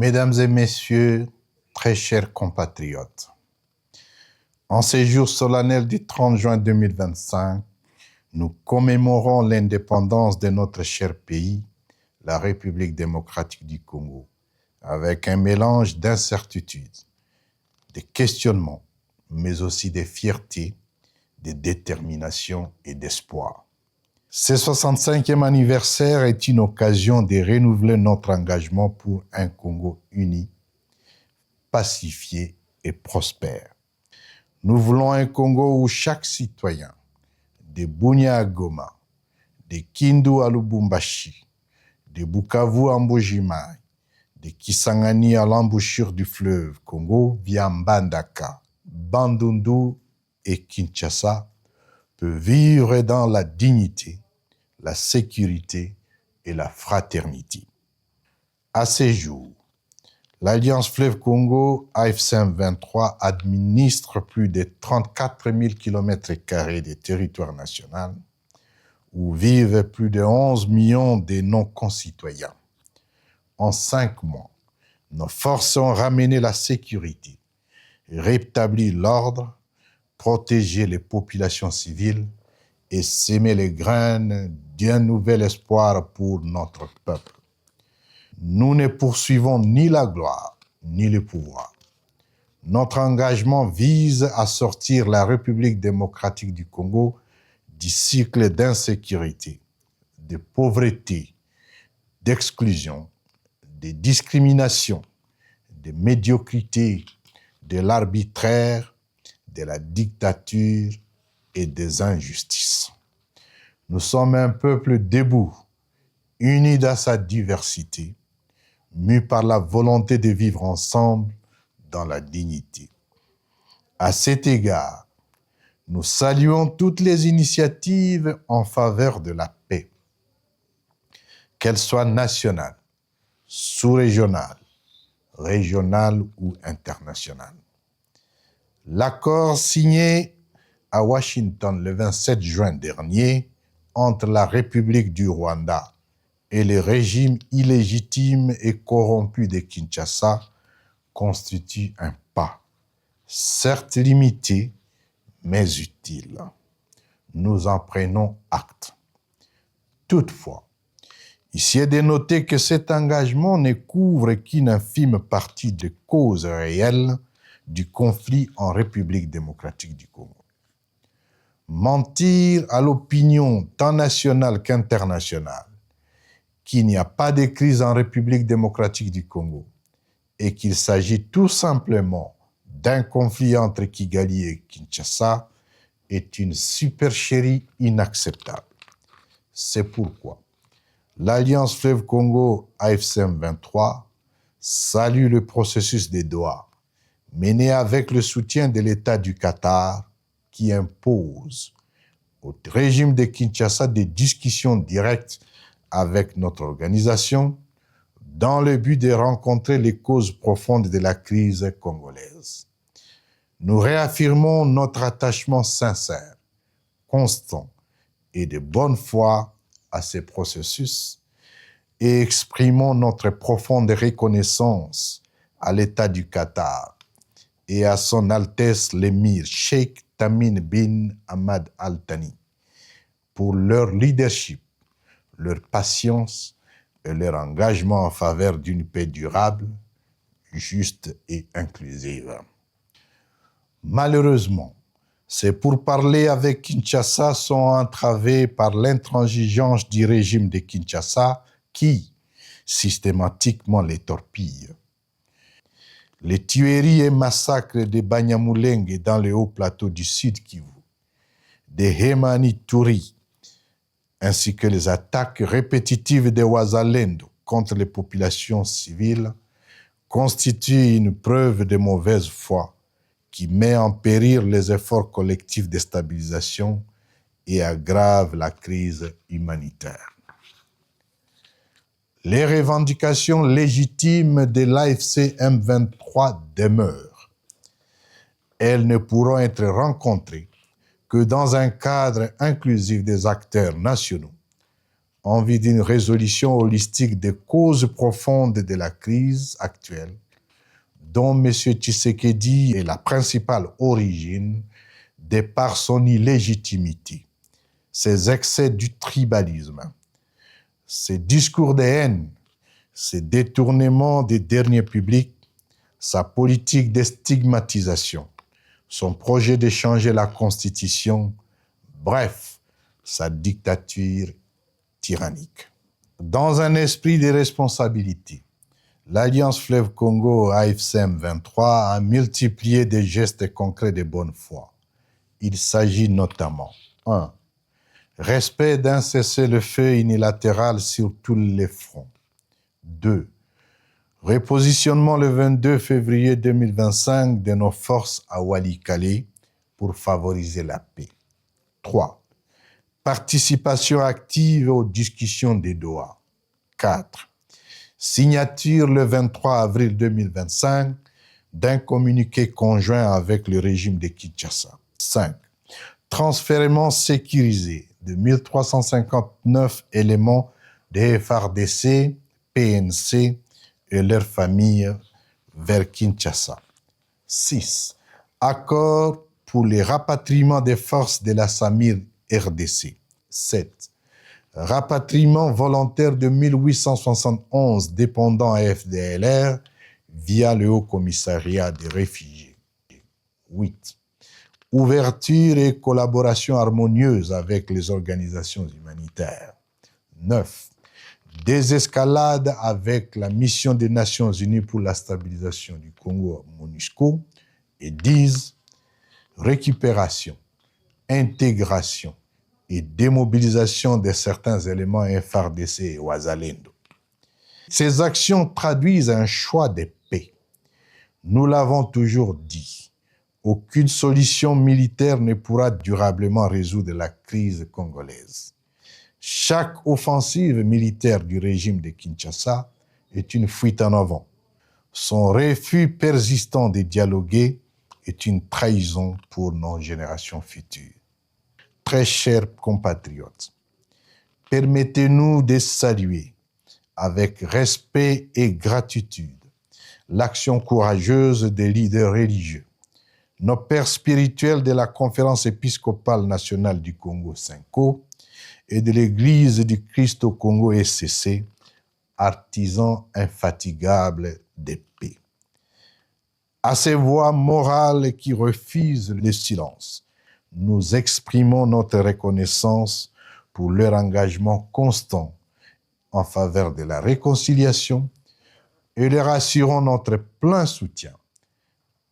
Mesdames et messieurs, très chers compatriotes, en ces jours solennels du 30 juin 2025, nous commémorons l'indépendance de notre cher pays, la République démocratique du Congo, avec un mélange d'incertitudes, de questionnements, mais aussi de fierté, de détermination et d'espoir. Ce 65e anniversaire est une occasion de renouveler notre engagement pour un Congo uni, pacifié et prospère. Nous voulons un Congo où chaque citoyen, de Bunia à Goma, de Kindu à Lubumbashi, de Bukavu à Mbujimai, de Kisangani à l'embouchure du fleuve Congo via Mbandaka, Bandundu et Kinshasa, peut vivre dans la dignité, la sécurité et la fraternité. À ces jours, l'Alliance Fleuve Congo, AFC M23, administre plus de 34 000 km² de territoire national, où vivent plus de 11 millions de nos concitoyens. En 5 mois, nos forces ont ramené la sécurité, rétabli l'ordre, protégé les populations civiles et sémé les graines d'un nouvel espoir pour notre peuple. Nous ne poursuivons ni la gloire, ni le pouvoir. Notre engagement vise à sortir la République démocratique du Congo du cycle d'insécurité, de pauvreté, d'exclusion, de discrimination, de médiocrité, de l'arbitraire, de la dictature et des injustices. Nous sommes un peuple debout, uni dans sa diversité, mû par la volonté de vivre ensemble dans la dignité. À cet égard, nous saluons toutes les initiatives en faveur de la paix, qu'elles soient nationales, sous-régionales, régionales ou internationales. L'accord signé à Washington le 27 juin dernier entre la République du Rwanda et le régime illégitime et corrompu de Kinshasa constitue un pas, certes limité, mais utile. Nous en prenons acte. Toutefois, ici est de noter que cet engagement ne couvre qu'une infime partie des causes réelles du conflit en République démocratique du Congo. Mentir à l'opinion tant nationale qu'internationale qu'il n'y a pas de crise en République démocratique du Congo et qu'il s'agit tout simplement d'un conflit entre Kigali et Kinshasa est une supercherie inacceptable. C'est pourquoi l'Alliance Fleuve Congo AFC M23 salue le processus de Doha mené avec le soutien de l'État du Qatar qui impose au régime de Kinshasa des discussions directes avec notre organisation dans le but de rencontrer les causes profondes de la crise congolaise. Nous réaffirmons notre attachement sincère, constant et de bonne foi à ces processus et exprimons notre profonde reconnaissance à l'État du Qatar et à son Altesse l'émir Cheikh Tamim bin Hamad Al Thani pour leur leadership, leur patience et leur engagement en faveur d'une paix durable, juste et inclusive. Malheureusement, ces pourparlers avec Kinshasa sont entravés par l'intransigeance du régime de Kinshasa qui, systématiquement, les torpille. Les tueries et massacres de Banyamulenge dans le haut plateau du Sud Kivu, de Hemani Touri, ainsi que les attaques répétitives de Wazalendo contre les populations civiles constituent une preuve de mauvaise foi qui met en péril les efforts collectifs de stabilisation et aggrave la crise humanitaire. Les revendications légitimes de l'AFC M23 demeurent. Elles ne pourront être rencontrées que dans un cadre inclusif des acteurs nationaux, en vue d'une résolution holistique des causes profondes de la crise actuelle, dont M. Tshisekedi est la principale origine, de par son illégitimité, ses excès du tribalisme, ses discours de haine, ses détournements des derniers publics, sa politique de stigmatisation, son projet de changer la Constitution, bref, sa dictature tyrannique. Dans un esprit de responsabilité, l'Alliance Fleuve Congo AFCM 23 a multiplié des gestes concrets de bonne foi. Il s'agit notamment 1. Respect d'un cessez-le-feu unilatéral sur tous les fronts. 2. Repositionnement le 22 février 2025 de nos forces à Walikale pour favoriser la paix. 3. Participation active aux discussions des Doha. 4. Signature le 23 avril 2025 d'un communiqué conjoint avec le régime de Kinshasa. 5. Transfèrement sécurisé de 1359 éléments de FARDC, PNC et leurs familles vers Kinshasa. 6. Accord pour le rapatriement des forces de la Samir RDC. 7. Rapatriement volontaire de 1871 dépendants à FDLR via le Haut Commissariat des réfugiés. 8. Ouverture et collaboration harmonieuse avec les organisations humanitaires. 9. Désescalade avec la mission des Nations Unies pour la stabilisation du Congo, MONUSCO. Et 10. Récupération, intégration et démobilisation de certains éléments FARDC et Wazalendo. Ces actions traduisent un choix de paix. Nous l'avons toujours dit, aucune solution militaire ne pourra durablement résoudre la crise congolaise. Chaque offensive militaire du régime de Kinshasa est une fuite en avant. Son refus persistant de dialoguer est une trahison pour nos générations futures. Très chers compatriotes, permettez-nous de saluer avec respect et gratitude l'action courageuse des leaders religieux, nos pères spirituels de la Conférence épiscopale nationale du Congo, CENCO, et de l'Église du Christ au Congo, ECC, artisans infatigables de paix. À ces voix morales qui refusent le silence, nous exprimons notre reconnaissance pour leur engagement constant en faveur de la réconciliation et leur assurons notre plein soutien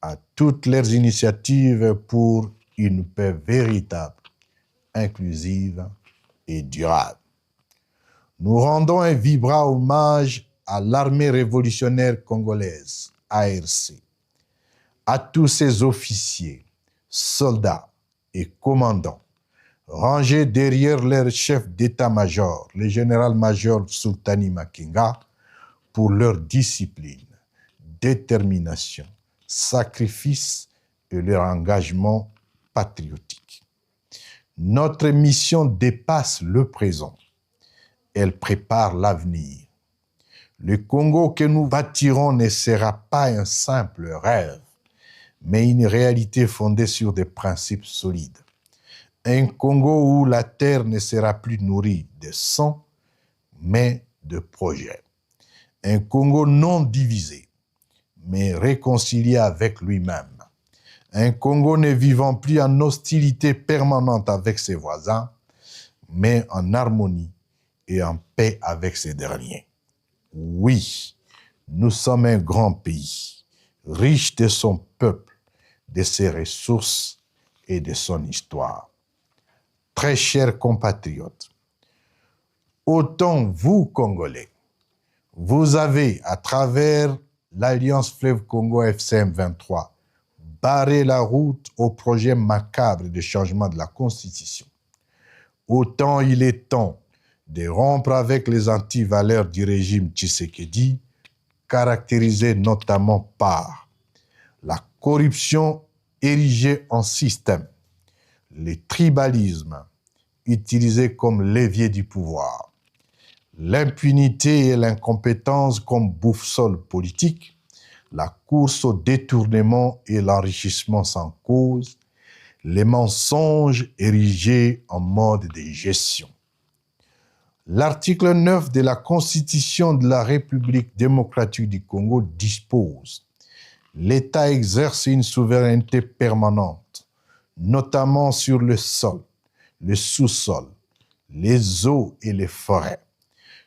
à toutes leurs initiatives pour une paix véritable, inclusive et durable. Nous rendons un vibrant hommage à l'armée révolutionnaire congolaise, ARC, à tous ses officiers, soldats et commandants, rangés derrière leur chef d'état-major, le général-major Sultani Makenga, pour leur discipline, détermination, sacrifice et leur engagement patriotique. Notre mission dépasse le présent. Elle prépare l'avenir. Le Congo que nous bâtirons ne sera pas un simple rêve, mais une réalité fondée sur des principes solides. Un Congo où la terre ne sera plus nourrie de sang, mais de projets. Un Congo non divisé, mais réconcilié avec lui-même. Un Congo ne vivant plus en hostilité permanente avec ses voisins, mais en harmonie et en paix avec ces derniers. Oui, nous sommes un grand pays, riche de son peuple, de ses ressources et de son histoire. Très chers compatriotes, autant vous, Congolais, vous avez, à travers l'Alliance Fleuve Congo FCM 23, barré la route au projet macabre de changement de la Constitution. Autant il est temps de rompre avec les antivaleurs du régime Tshisekedi, caractérisé notamment par la corruption érigée en système, le tribalisme utilisé comme levier du pouvoir, l'impunité et l'incompétence comme boussole politique, la course au détournement et l'enrichissement sans cause, les mensonges érigés en mode de gestion. L'article 9 de la Constitution de la République démocratique du Congo dispose: l'État exerce une souveraineté permanente, notamment sur le sol, le sous-sol, les eaux et les forêts,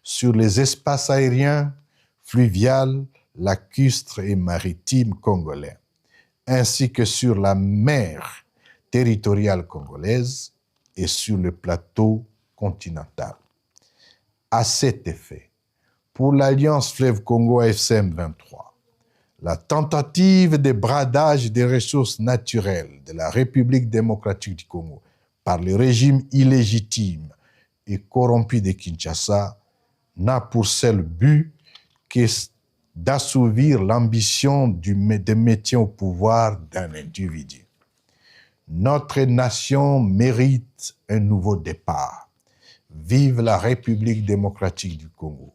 sur les espaces aériens, fluviales, lacustres et maritimes congolais, ainsi que sur la mer territoriale congolaise et sur le plateau continental. À cet effet, pour l'Alliance Fleuve Congo AFC M23, la tentative de bradage des ressources naturelles de la République démocratique du Congo par le régime illégitime et corrompu de Kinshasa n'a pour seul but que d'assouvir l'ambition de maintien au pouvoir d'un individu. Notre nation mérite un nouveau départ. Vive la République démocratique du Congo.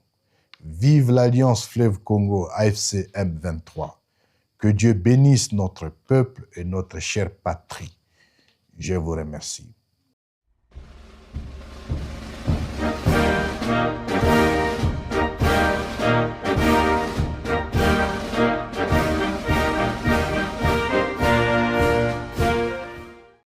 Vive l'Alliance Fleuve Congo AFC M23. Que Dieu bénisse notre peuple et notre chère patrie. Je vous remercie.